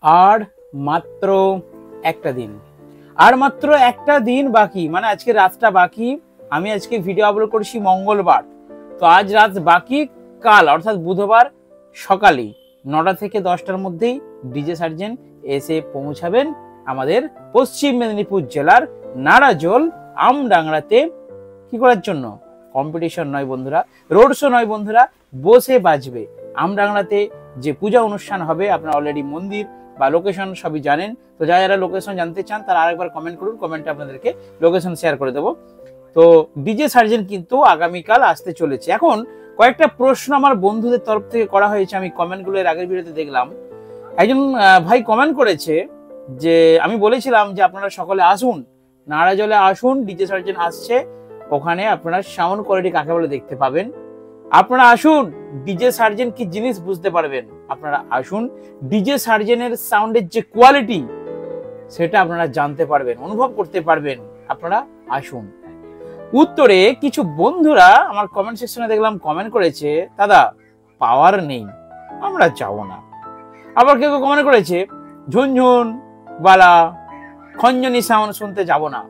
আর মাত্র একটা দিন, আর মাত্র একটা দিন বাকি, মানে আজকে রাতটা বাকি। আমি আজকে ভিডিও আপলোড করছি মঙ্গলবার, তো আজ রাত বাকি। কাল অর্থাৎ বুধবার সকালে 9টা থেকে 10টার মধ্যেই ডিজে সার্জেন্ট এসে পৌঁছাবেন আমাদের পশ্চিম মেদিনীপুর জেলার নাড়াজোল আমডাংরাতে। কি করার জন্য? কম্পিটিশন নয় বন্ধুরা, রোড শো নয় বন্ধুরা, বসে বাজবে। আমডাংরাতে যে পূজা অনুষ্ঠান হবে, আপনারা অলরেডি মন্দির বা লোকেশন সবই জানেন। তো যারা লোকেশন জানতে চান তারা আরেকবার কমেন্ট করুন, কমেন্টে আপনাদেরকে লোকেশন শেয়ার করে দেবো। তো ডিজে সার্জেন্ট কিন্তু আগামীকাল আসতে চলেছে। এখন কয়েকটা প্রশ্ন আমার বন্ধুদের তরফ থেকে করা হয়েছে, আমি কমেন্টগুলো এর আগের ভিডিওতে দেখলাম। একজন ভাই কমেন্ট করেছে যে আমি বলেছিলাম যে আপনারা সকলে আসুন, নাড়াজলে আসুন, ডিজে সার্জেন্ট আসছে, ওখানে আপনারা সাউন্ড কোয়ালিটি কাকে বলে দেখতে পাবেন। আপনারা আসুন, ডিজে সার্জেন্ট কি জিনিস বুঝতে পারবেন। আপনারা আসুন, ডিজে সার্জেন্টের সাউন্ডের যে কোয়ালিটি সেটা আপনারা জানতে পারবেন, অনুভব করতে পারবেন। আপনারা আসুন। উত্তরে কিছু বন্ধুরা আমার কমেন্ট সেকশনে দেখলাম কমেন্ট করেছে, দাদা পাওয়ার নেই, আমরা যাব না। আবার কেউ কমেন্ট করেছে, ঝুনঝুন বালা খঞ্জনি সাউন্ড শুনতে যাব না।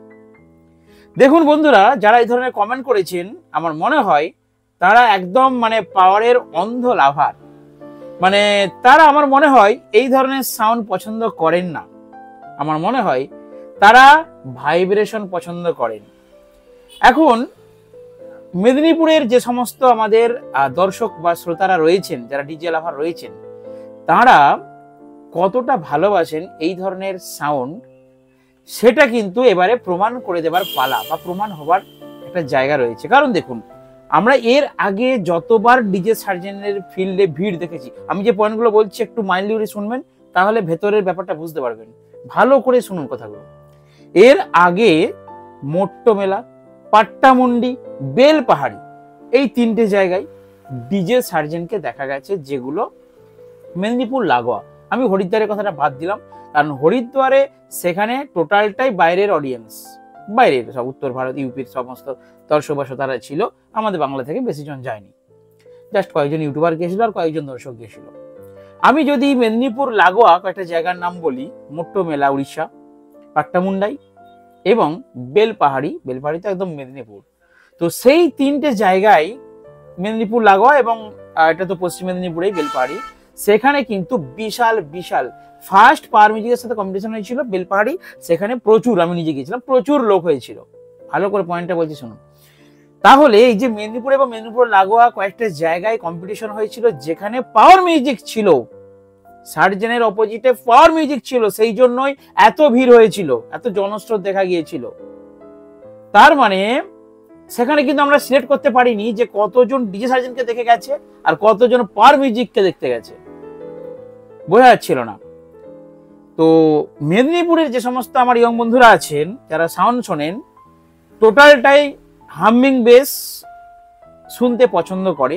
দেখুন বন্ধুরা, যারা এই ধরনের কমেন্ট করেছেন, আমার মনে হয় তারা একদম পাওয়ারের অন্ধ লাভার। তারা আমার মনে হয় এই ধরনের সাউন্ড পছন্দ করেন না। আমার মনে হয় তারা ভাইব্রেশন পছন্দ করেন। এখন মেদিনীপুরের যে সমস্ত আমাদের দর্শক বা শ্রোতারা রয়েছেন, যারা ডিজে লাভার রয়েছেন, তারা কতটা ভালোবাসেন এই ধরনের সাউন্ড, সেটা কিন্তু এবারে প্রমাণ করে দেবার পালা বা প্রমাণ হবার একটা জায়গা রয়েছে। কারণ দেখুন, আমরা এর আগে যতবার ডিজে সার্জেন্টের ফিল্ডে ভিড় দেখেছি, আমি যে পয়েন্টগুলো বলছি একটু মাইন্ডলি করে শুনবেন, তাহলে ভেতরের ব্যাপারটা বুঝতে পারবেন। ভালো করে শুনুন কথাগুলো। এর আগে মোট্ট মেলা, পাট্টামুন্ডি, বেলপাহাড়ি, এই তিনটে জায়গায় ডিজে সার্জেন্টকে দেখা গেছে, যেগুলো মেদিনীপুর লাগোয়া। আমি হরিদ্বারের কথাটা বাদ দিলাম, কারণ হরিদ্বারে সেখানে টোটালটাই বাইরের অডিয়েন্স, বাইরের সব উত্তর ভারত, ইউপির সমস্ত দর্শক বা শ্রোতারা ছিল, আমাদের বাংলা থেকে বেশি জন যায়নি, জাস্ট কয়েকজন ইউটিউবার গেছিল আর কয়েকজন দর্শক গেছিল। আমি যদি মেদিনীপুর লাগোয়া কয়েকটা জায়গার নাম বলি, মোট্ট মেলা উড়িষ্যা, পাট্টামুন্ডাই এবং বেলপাহাড়ি, বেলপাহাড়ি তো একদম মেদিনীপুর। তো সেই তিনটে জায়গায় মেদিনীপুর লাগোয়া এবং এটা তো পশ্চিম মেদিনীপুরেই বেলপাহাড়ি, সেখানে কিন্তু বিশাল বিশাল ফার্স্ট পাওয়ার মিউজিকের সাথে কম্পিটিশন হয়েছিল বেলপাহাড়ি। সেখানে প্রচুর, আমি নিজে গিয়েছিলাম, প্রচুর লোক হয়েছিল। ভালো করে পয়েন্টটা বলছি শুনুন। তাহলে এই যে মেদিনীপুর এবং মেদিনীপুর লাগোয়া কয়েকটা জায়গায় কম্পিটিশন হয়েছিল, যেখানে পাওয়ার মিউজিক ছিল, সার্জেনের অপোজিটে পাওয়ার মিউজিক ছিল, সেই জন্যই এত ভিড় হয়েছিল, এত জনস্রোত দেখা গিয়েছিল। তার মানে সেখানে কিন্তু আমরা সিলেক্ট করতে পারিনি যে কতজন ডিজে সার্জেন্টকে দেখে গেছে আর কতজন পাওয়ার মিউজিককে দেখতে গেছে, বোঝা যাচ্ছিল না। তো মেদিনীপুরের যে সমস্ত আমার ইয়ং বন্ধুরা আছেন, যারা সাউন্ড শোনেন, টোটালটাই হামিং বেস শুনতে পছন্দ করে,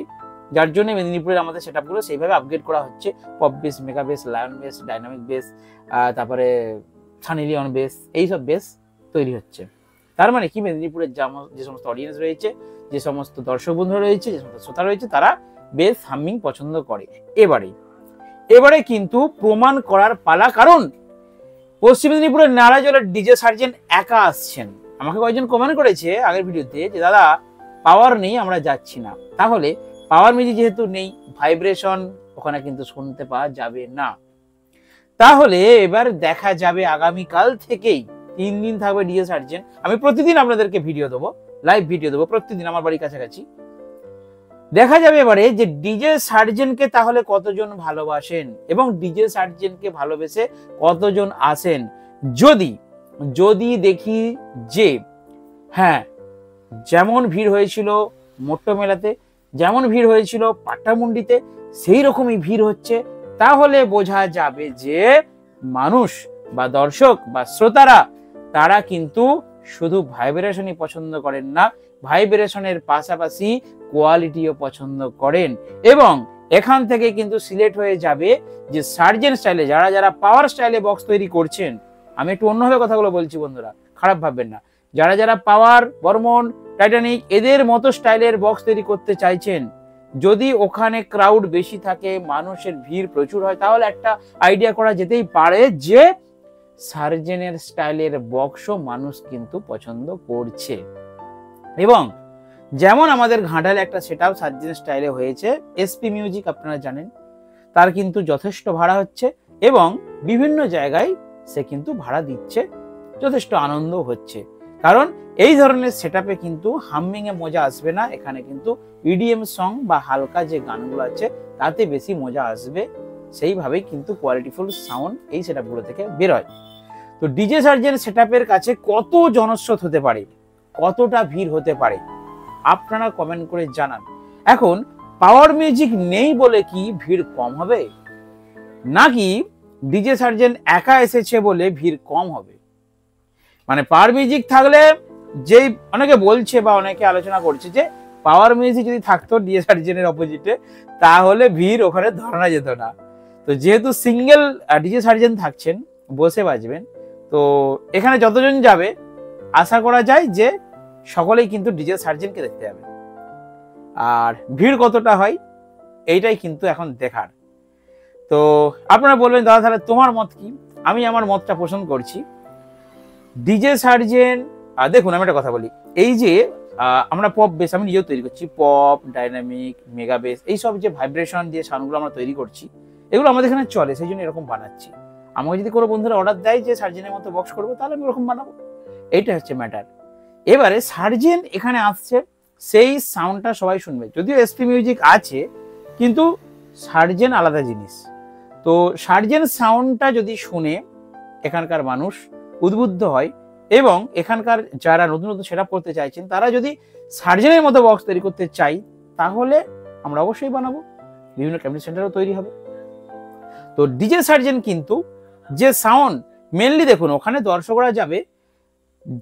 যার জন্য মেদিনীপুরের আমাদের সেটআপগুলো সেইভাবে আপগ্রেড করা হচ্ছে। Pop base, mega base, lion base, dynamic base, তারপরে সানি লিওন বেস, এইসব বেস তৈরি হচ্ছে। তার মানে কি, মেদিনীপুরের যে সমস্ত অডিয়েন্স রয়েছে, যে সমস্ত দর্শক বন্ধু রয়েছে, যে সমস্ত শ্রোতা রয়েছে, তারা বেস হামিং পছন্দ করে। এবারে কিন্তু প্রমাণ করার পালা, কারণ পশ্চিম মেদিনীপুরের নাড়াজলের ডিজে সার্জেন্ট একা আসছেন। আমাকে কয়েকজন কমেন্ট করেছে আগের ভিডিওতে যে দাদা পাওয়ার নেই, আমরা যাচ্ছি না। তাহলে পাওয়ার মিউজিক যেহেতু নেই, ভাইব্রেশন ওখানে কিন্তু শুনতে পাওয়া যাবে না। তাহলে এবার দেখা যাবে আগামীকাল থেকেই 3 দিন থাকবে ডিজে সার্জেন্ট। আমি প্রতিদিন আপনাদেরকে ভিডিও দেবো, লাইভ ভিডিও দেবো প্রতিদিন আমার বাড়ির কাছাকাছি। দেখা যাবে এবারে যে ডিজে সার্জেন্টকে তাহলে কতজন ভালোবাসেন এবং ডিজে সার্জেন্টকে ভালোবেসে কতজন আসেন। যদি দেখি যে হ্যাঁ, যেমন ভিড় হয়েছিল মোট্ট মেলাতে, যেমন ভিড় হয়েছিল পাট্টামুন্ডিতে, সেই রকমই ভিড় হচ্ছে, তাহলে বোঝা যাবে যে মানুষ বা দর্শক বা শ্রোতারা, তারা কিন্তু শুধু ভাইব্রেশনই পছন্দ করেন না, ভাইব্রেশনের পাশাপাশি কোয়ালিটিও পছন্দ করেন। এবং এখান থেকে কিন্তু সিলেক্ট হয়ে যাবে যে সার্জেন্ট স্টাইলে যারা যারা পাওয়ার স্টাইলে বক্স তৈরি করছেন, আমি একটু অন্যভাবে কথাগুলো বলছি বন্ধুরা, খারাপ ভাববেন না, যারা যারা পাওয়ার, বর্মন, টাইটানিক এদের মতো স্টাইলের বক্স তৈরি করতে চাইছেন, যদি ওখানে ক্রাউড বেশি থাকে, মানুষের ভিড় প্রচুর হয়, তাহলে একটা আইডিয়া করা যেতেই পারে যে সার্জেনের স্টাইলের বক্সও মানুষ কিন্তু পছন্দ করছে। এবং যেমন আমাদের ঘাটালে একটা সেটআপ সার্জেন স্টাইলে হয়েছে, এসপি মিউজিক আপনারা জানেন, তার কিন্তু যথেষ্ট ভাড়া হচ্ছে এবং বিভিন্ন জায়গায় সে কিন্তু ভাড়া দিচ্ছে, যথেষ্ট আনন্দ হচ্ছে। কারণ এই ধরনের সেটআপে কিন্তু হামিং এ মজা আসবে না, এখানে কিন্তু ইডিএম সং বা হালকা যে গানগুলো আছে তাতে বেশি মজা আসবে, সেইভাবেই কিন্তু কোয়ালিটিফুল সাউন্ড এই সেটআপগুলো থেকে বের হয়। তো ডিজে সার্জেন সেটআপের কাছে কত জনস্রোত হতে পারে, কতটা ভিড় হতে পারে, আপনারা কমেন্ট করে জানান। এখন পাওয়ার মিউজিক নেই বলে কি ভিড় কম হবে, নাকি ডিজে সার্জেন একা এসেছে বলে ভিড় কম হবে? মানে পাওয়ার মিউজিক থাকলে, যেই অনেকে বলছে বা অনেকে আলোচনা করছে যে পাওয়ার মিউজিক যদি থাকতো ডিজে সার্জেনের অপোজিটে, তাহলে ভিড় ওখানে ধরানো যেত না। তো যেহেতু সিঙ্গেল ডিজে সার্জেন থাকছেন, বসে বাজবেন, তো এখানে যতজন যাবে আশা করা যায় যে সকলেই কিন্তু ডিজে সার্জেনকে দেখতে যাবে। আর ভিড় কতটা হয় এইটাই কিন্তু এখন দেখার। তো আপনারা বলবেন দাদা তাহলে তোমার মত কি? আমি আমার মতটা পোষণ করছি। ডিজে সার্জেন, দেখুন আমি একটা কথা বলি, এই যে আমরা পপ বেস আমি নিজেও তৈরি করছি, পপ, ডাইনামিক, মেগা বেস, এইসব যে ভাইব্রেশন দিয়ে সাউন্ডগুলো আমরা তৈরি করছি, এগুলো আমাদের এখানে চলে, সেই জন্য এরকম বানাচ্ছি। আমাকে যদি কোনো বন্ধুরা অর্ডার দেয় যে সার্জেনের মতো বক্স করবো, তাহলে আমি ওরকম বানাবো, এইটা হচ্ছে ম্যাটার। এবারে সার্জেন এখানে আসছে, সেই সাউন্ডটা সবাই শুনবে, যদিও এসপি মিউজিক আছে, কিন্তু সার্জেন আলাদা জিনিস। তো সার্জেন সাউন্ডটা যদি শুনে এখানকার মানুষ উদ্বুদ্ধ হয় এবং এখানকার যারা নতুন নতুন সেটআপ করতে চাইছেন তারা যদি সার্জেনের মতো বক্স তৈরি করতে চাই, তাহলে আমরা অবশ্যই বানাবো, বিভিন্ন কমিউনিটি সেন্টারও তৈরি হবে। তো ডিজে সার্জেন কিন্তু যে সাউন্ড, মেনলি দেখুন ওখানে দর্শকরা যাবে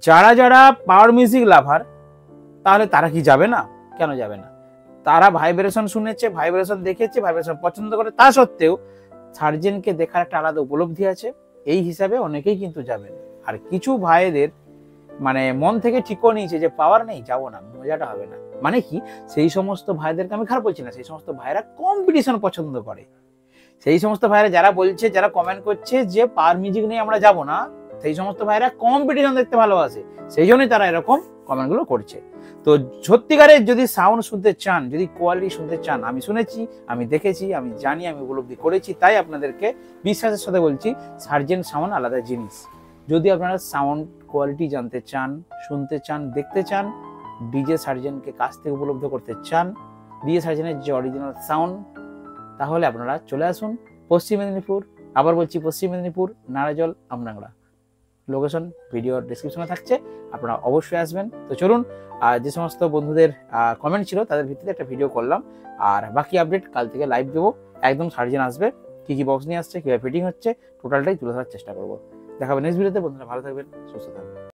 যারা যারা পাওয়ার মিউজিক লাভার, তাহলে তারা কি যাবে না? কেন যাবে না? তারা ভাইব্রেশন শুনেছে, ভাইব্রেশন দেখেছে, ভাইব্রেশন পছন্দ করে, তা সত্ত্বেও সার্জেনকে দেখার একটা আলাদা উপলব্ধি আছে, এই হিসাবে অনেকেই কিন্তু যাবেন। আর কিছু ভাইদের মানে মন থেকে ঠিকও নিয়েছে যে পাওয়ার নেই, যাবো না, মজাটা হবে না। মানে কি, সেই সমস্ত ভাইদেরকে আমি খারাপ বলছি না, সেই সমস্ত ভাইরা কম্পিটিশন পছন্দ করে, সেই সমস্ত ভাইরা যারা বলছে, যারা কমেন্ট করছে যে পাওয়ার মিউজিক নিয়ে আমরা যাব না, সেই সমস্ত ভাইরা কম্পিটিশন দেখতে ভালোবাসে, সেই জন্যই তারা এরকম কমেন্টগুলো করছে। তো সত্যিকারের যদি সাউন্ড শুনতে চান, যদি কোয়ালিটি শুনতে চান, আমি শুনেছি, আমি দেখেছি, আমি জানি, আমি উপলব্ধি করেছি, তাই আপনাদেরকে বিশ্বাসের সাথে বলছি সার্জেন সাউন্ড আলাদা জিনিস। যদি আপনারা সাউন্ড কোয়ালিটি জানতে চান, শুনতে চান, দেখতে চান, ডিজে সার্জেনকে কাছ থেকে উপলব্ধ করতে চান, ডিজে সার্জেনের যে অরিজিনাল সাউন্ড, তাহলে আপনারা চলে আসুন পশ্চিম মেদিনীপুর। আবার বলছি পশ্চিম মেদিনীপুর, নারাজল, আমনাগড়া। লোকেশন ভিডিওর ডেসক্রিপশনে থাকছে, আপনারা অবশ্যই আসবেন। তো চলুন, যে সমস্ত বন্ধুদের কমেন্ট ছিল তাদের ভিত্তিতে একটা ভিডিও করলাম, আর বাকি আপডেট কাল থেকে লাইভ দেবো। একদম সার্জেন আসবে, কি কি বক্স নিয়ে আসছে, কীভাবে ফিটিং হচ্ছে, টোটালটাই তুলে ধরার চেষ্টা করবো। দেখা হবে নেক্সট ভিডিওতে। বন্ধুরা ভালো থাকবেন, সুস্থ থাকবেন।